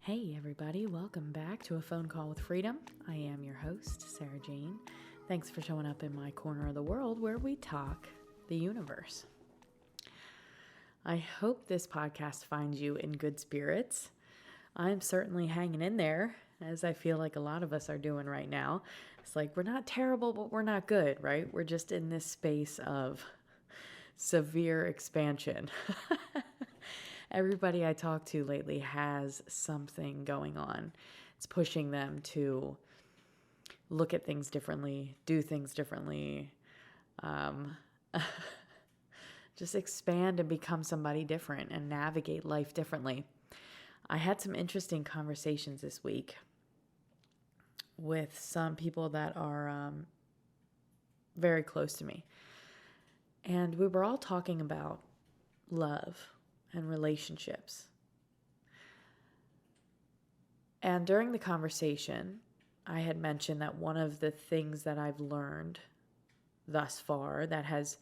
Hey everybody, welcome back to A Phone Call with Freedom. I am your host, Sarah Jane. Thanks for showing up in my corner of the world where we talk the universe. I hope this podcast finds you in good spirits. I'm certainly hanging in there, as I feel like a lot of us are doing right now. It's like we're not terrible, but we're not good, right? We're just in this space of severe expansion. Everybody I talk to lately has something going on. It's pushing them to look at things differently, do things differently, just expand and become somebody different and navigate life differently. I had some interesting conversations this week with some people that are very close to me. And we were all talking about love and relationships. And during the conversation, I had mentioned that one of the things that I've learned thus far that has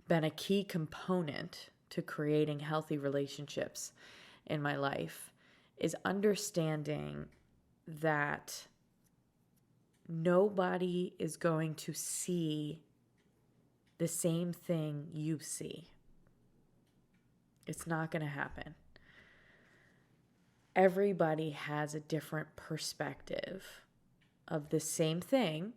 been a key component to creating healthy relationships in my life is understanding that nobody is going to see the same thing you see. It's not going to happen. Everybody has a different perspective of the same thing,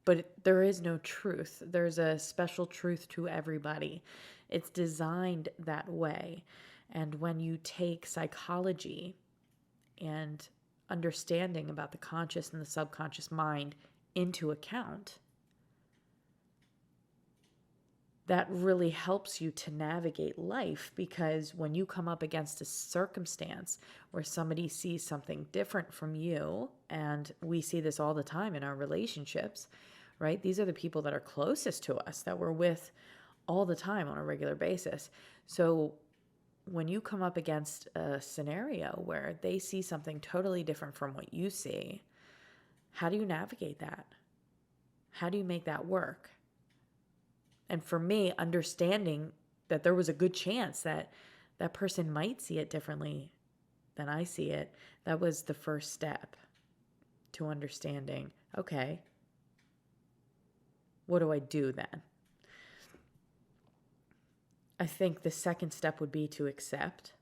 but there is no truth. There's a special truth to everybody. It's designed that way. And when you take psychology and understanding about the conscious and the subconscious mind into account, that really helps you to navigate life, because when you come up against a circumstance where somebody sees something different from you, and we see this all the time in our relationships, right? These are the people that are closest to us, that we're with all the time on a regular basis. So when you come up against a scenario where they see something totally different from what you see, how do you navigate that? How do you make that work? And for me, understanding that there was a good chance that that person might see it differently than I see it, that was the first step to understanding, okay, what do I do then? I think the second step would be to accept,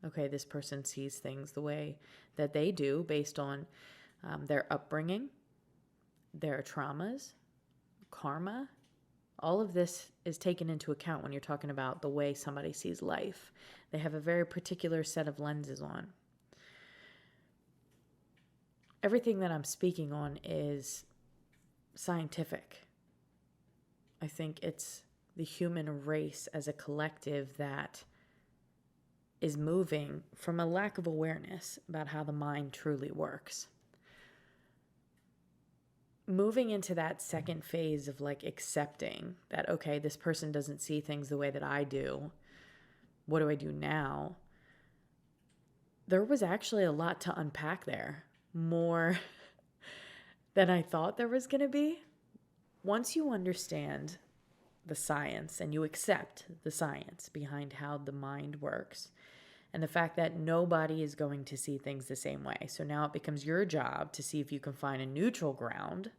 okay, this person sees things the way that they do based on their upbringing, their traumas, karma. All of this is taken into account when you're talking about the way somebody sees life. They have a very particular set of lenses on. Everything that I'm speaking on is scientific. I think it's the human race as a collective that is moving from a lack of awareness about how the mind truly works. Moving into that second phase of like accepting that, okay, this person doesn't see things the way that I do. What do I do now? There was actually a lot to unpack there, more than I thought there was going to be. Once you understand the science and you accept the science behind how the mind works, and the fact that nobody is going to see things the same way. So now it becomes your job to see if you can find a neutral ground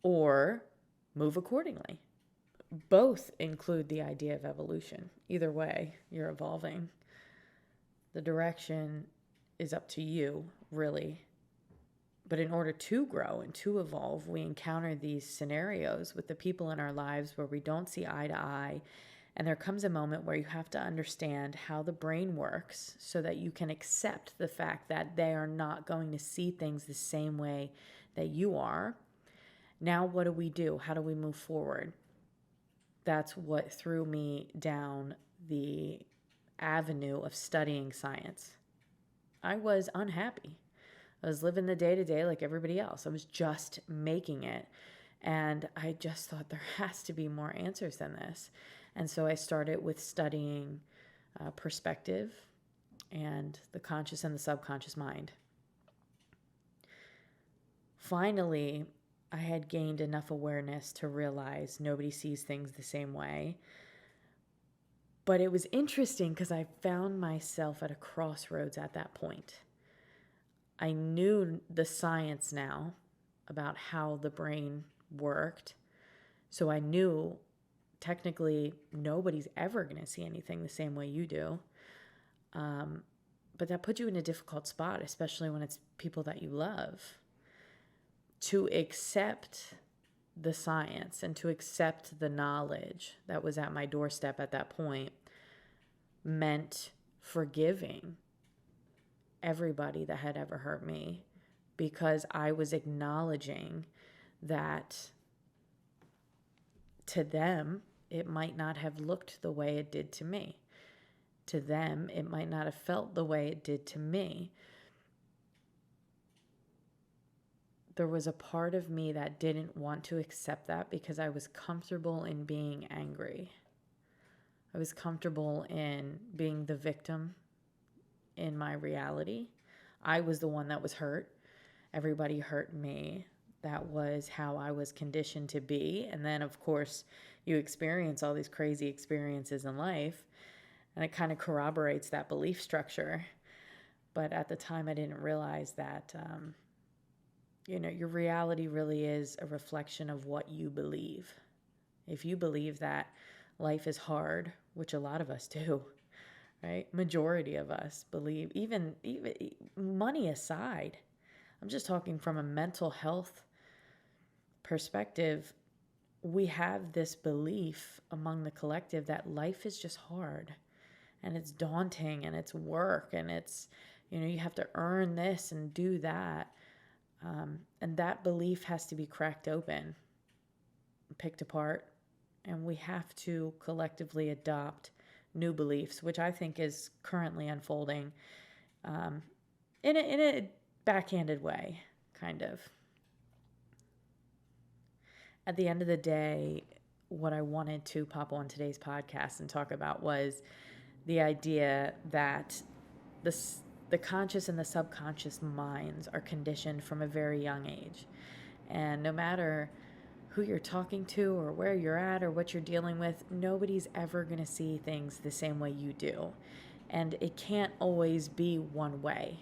or move accordingly. Both include the idea of evolution. Either way, you're evolving. The direction is up to you, really. But in order to grow and to evolve, we encounter these scenarios with the people in our lives where we don't see eye to eye. And there comes a moment where you have to understand how the brain works so that you can accept the fact that they are not going to see things the same way that you are. Now, what do we do? How do we move forward? That's what threw me down the avenue of studying science. I was unhappy. I was living the day-to-day like everybody else. I was just making it. And I just thought there has to be more answers than this. And so I started with studying perspective and the conscious and the subconscious mind. Finally, I had gained enough awareness to realize nobody sees things the same way. But it was interesting because I found myself at a crossroads at that point. I knew the science now about how the brain worked. So I knew technically nobody's ever going to see anything the same way you do. But that puts you in a difficult spot, especially when it's people that you love. To accept the science and to accept the knowledge that was at my doorstep at that point meant forgiving everybody that had ever hurt me, because I was acknowledging that to them, it might not have looked the way it did to me. To them, it might not have felt the way it did to me. There was a part of me that didn't want to accept that because I was comfortable in being angry. I was comfortable in being the victim in my reality. I was the one that was hurt. Everybody hurt me. That was how I was conditioned to be. And then, of course, you experience all these crazy experiences in life, and it kind of corroborates that belief structure. But at the time, I didn't realize that, your reality really is a reflection of what you believe. If you believe that life is hard, which a lot of us do, right? Majority of us believe, even money aside, I'm just talking from a mental health perspective, we have this belief among the collective that life is just hard and it's daunting and it's work and it's, you have to earn this and do that. And that belief has to be cracked open, picked apart, and we have to collectively adopt new beliefs, which I think is currently unfolding in a backhanded way, kind of. At the end of the day, what I wanted to pop on today's podcast and talk about was the idea that the conscious and the subconscious minds are conditioned from a very young age. And no matter who you're talking to or where you're at or what you're dealing with, nobody's ever going to see things the same way you do. And it can't always be one way.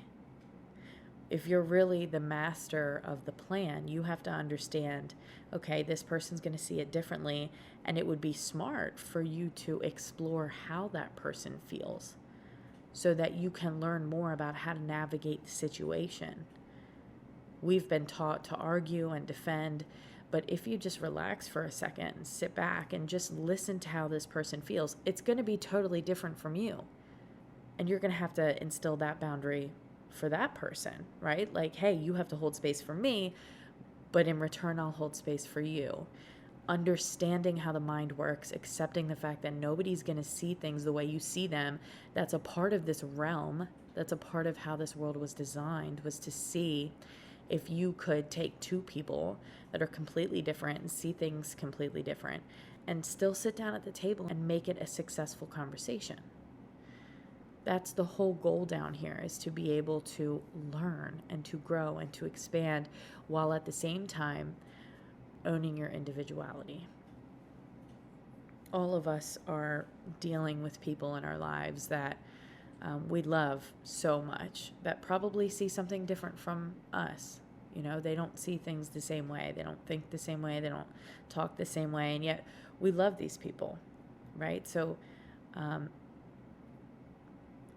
If you're really the master of the plan, you have to understand, okay, this person's going to see it differently, and it would be smart for you to explore how that person feels so that you can learn more about how to navigate the situation. We've been taught to argue and defend, but if you just relax for a second and sit back and just listen to how this person feels, it's going to be totally different from you. And you're going to have to instill that boundary for that person, right? Like, hey, you have to hold space for me, but in return, I'll hold space for you. Understanding how the mind works, accepting the fact that nobody's going to see things the way you see them. That's a part of this realm. That's a part of how this world was designed, was to see if you could take two people that are completely different and see things completely different and still sit down at the table and make it a successful conversation. That's the whole goal down here, is to be able to learn and to grow and to expand while at the same time owning your individuality. All of us are dealing with people in our lives that we love so much that probably see something different from us. They don't see things the same way. They don't think the same way. They don't talk the same way. And yet we love these people, right? So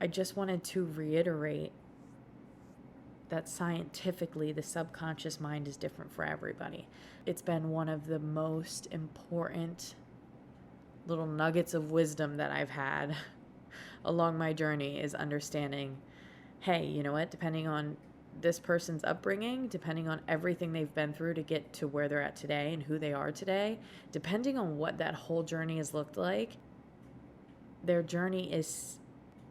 I just wanted to reiterate that scientifically the subconscious mind is different for everybody. It's been one of the most important little nuggets of wisdom that I've had along my journey, is understanding, hey, you know what, depending on this person's upbringing, depending on everything they've been through to get to where they're at today and who they are today, depending on what that whole journey has looked like, their journey is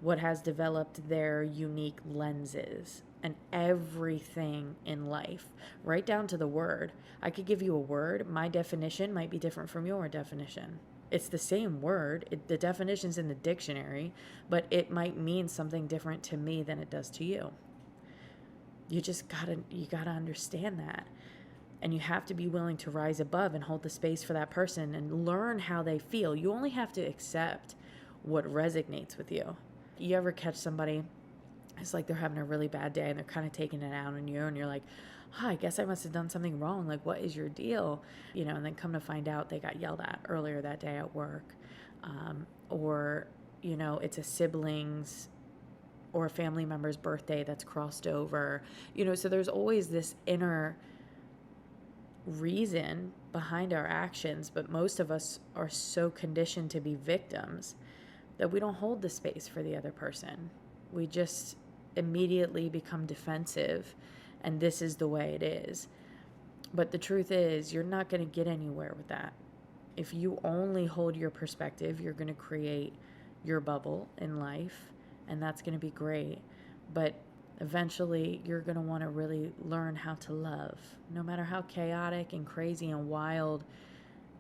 what has developed their unique lenses. And everything in life, right down to the word. I could give you a word. My definition might be different from your definition. It's the same word. The definition's in the dictionary, but it might mean something different to me than it does to you. You gotta understand that. And you have to be willing to rise above and hold the space for that person and learn how they feel. You only have to accept what resonates with you. You ever catch somebody, it's like they're having a really bad day and they're kind of taking it out on you, and you're like, I guess I must have done something wrong. Like, what is your deal? And then come to find out they got yelled at earlier that day at work. Or it's a sibling's or a family member's birthday that's crossed over. So there's always this inner reason behind our actions, but most of us are so conditioned to be victims that we don't hold the space for the other person. We just immediately become defensive, and this is the way it is. But the truth is, you're not going to get anywhere with that. If you only hold your perspective, you're going to create your bubble in life, and that's going to be great. But eventually, you're going to want to really learn how to love. No matter how chaotic and crazy and wild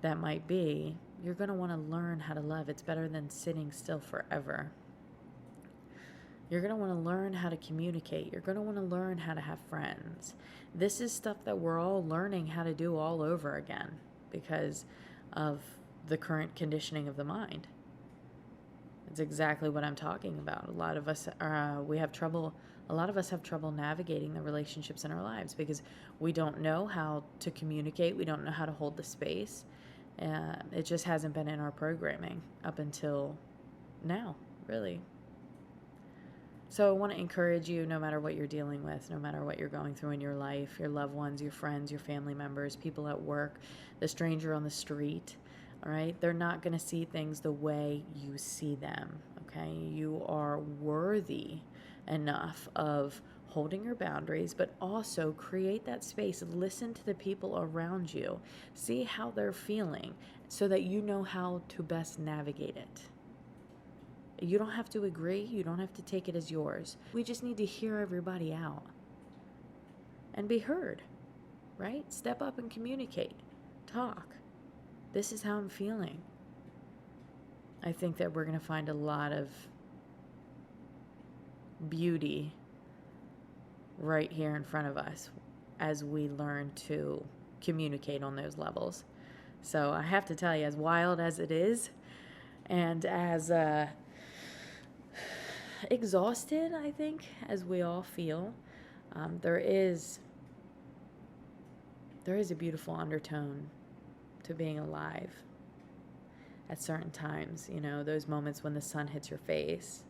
that might be, you're going to want to learn how to love. It's better than sitting still forever. You're going to want to learn how to communicate. You're going to want to learn how to have friends. This is stuff that we're all learning how to do all over again because of the current conditioning of the mind. It's exactly what I'm talking about. A lot of us have trouble navigating the relationships in our lives because we don't know how to communicate. We don't know how to hold the space. It just hasn't been in our programming up until now, really. So I want to encourage you, no matter what you're dealing with, no matter what you're going through in your life, your loved ones, your friends, your family members, people at work, the stranger on the street, all right? They're not going to see things the way you see them, okay? You are worthy enough of holding your boundaries, but also create that space. Listen to the people around you. See how they're feeling so that you know how to best navigate it. You don't have to agree. You don't have to take it as yours. We just need to hear everybody out and be heard, right? Step up and communicate. Talk. This is how I'm feeling. I think that we're going to find a lot of beauty right here in front of us as we learn to communicate on those levels. So I have to tell you, as wild as it is, and as exhausted, I think, as we all feel, there is a beautiful undertone to being alive at certain times. Those moments when the sun hits your face,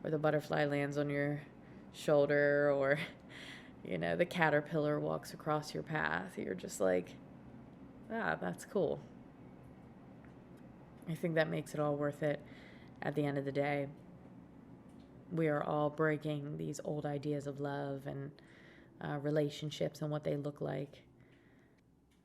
or the butterfly lands on your shoulder, or the caterpillar walks across your path. You're just like, that's cool. I think that makes it all worth it at the end of the day. We are all breaking these old ideas of love and relationships and what they look like.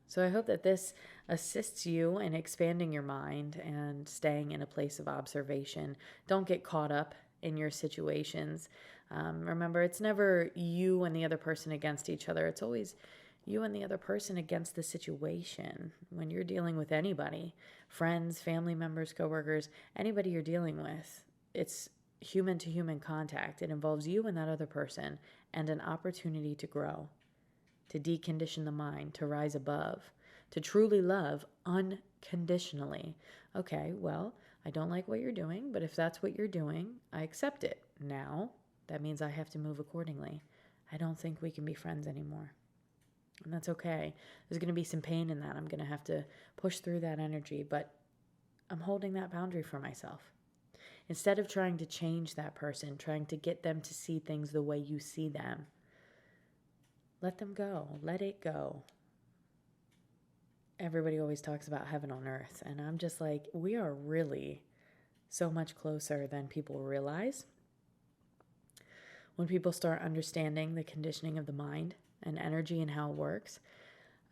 So I hope that this assists you in expanding your mind and staying in a place of observation. Don't get caught up in your situations. Remember, it's never you and the other person against each other. It's always you and the other person against the situation. When you're dealing with anybody, friends, family members, coworkers, anybody you're dealing with, it's human-to-human contact. It involves you and that other person and an opportunity to grow, to decondition the mind, to rise above, to truly love unconditionally. Okay, well, I don't like what you're doing, but if that's what you're doing, I accept it. Now, that means I have to move accordingly. I don't think we can be friends anymore. And that's okay. There's going to be some pain in that. I'm going to have to push through that energy, but I'm holding that boundary for myself. Instead of trying to change that person, trying to get them to see things the way you see them, let them go. Let it go. Everybody always talks about heaven on earth, and I'm just like, we are really so much closer than people realize. When people start understanding the conditioning of the mind and energy and how it works,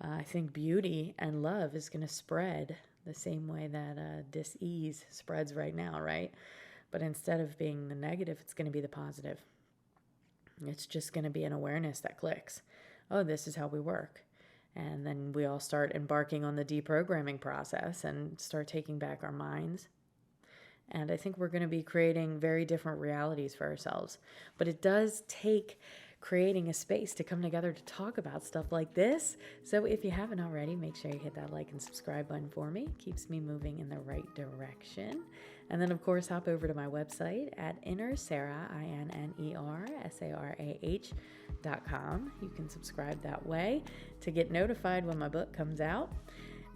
I think beauty and love is going to spread the same way that dis-ease spreads right now, right? But instead of being the negative, it's going to be the positive. It's just going to be an awareness that clicks. Oh, this is how we work. And then we all start embarking on the deprogramming process and start taking back our minds. And I think we're going to be creating very different realities for ourselves. But it does take creating a space to come together to talk about stuff like this. So if you haven't already, make sure you hit that like and subscribe button for me. It keeps me moving in the right direction. And then, of course, hop over to my website at innersarah, INNERSARAH.com. You can subscribe that way to get notified when my book comes out.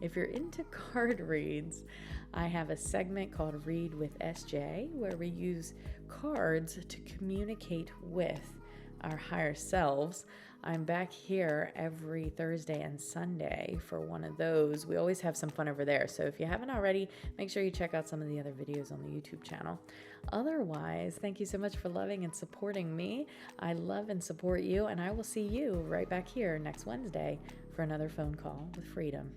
If you're into card reads, I have a segment called Read with SJ, where we use cards to communicate with our higher selves. I'm back here every Thursday and Sunday for one of those. We always have some fun over there. So if you haven't already, make sure you check out some of the other videos on the YouTube channel. Otherwise, thank you so much for loving and supporting me. I love and support you, and I will see you right back here next Wednesday for another phone call with freedom.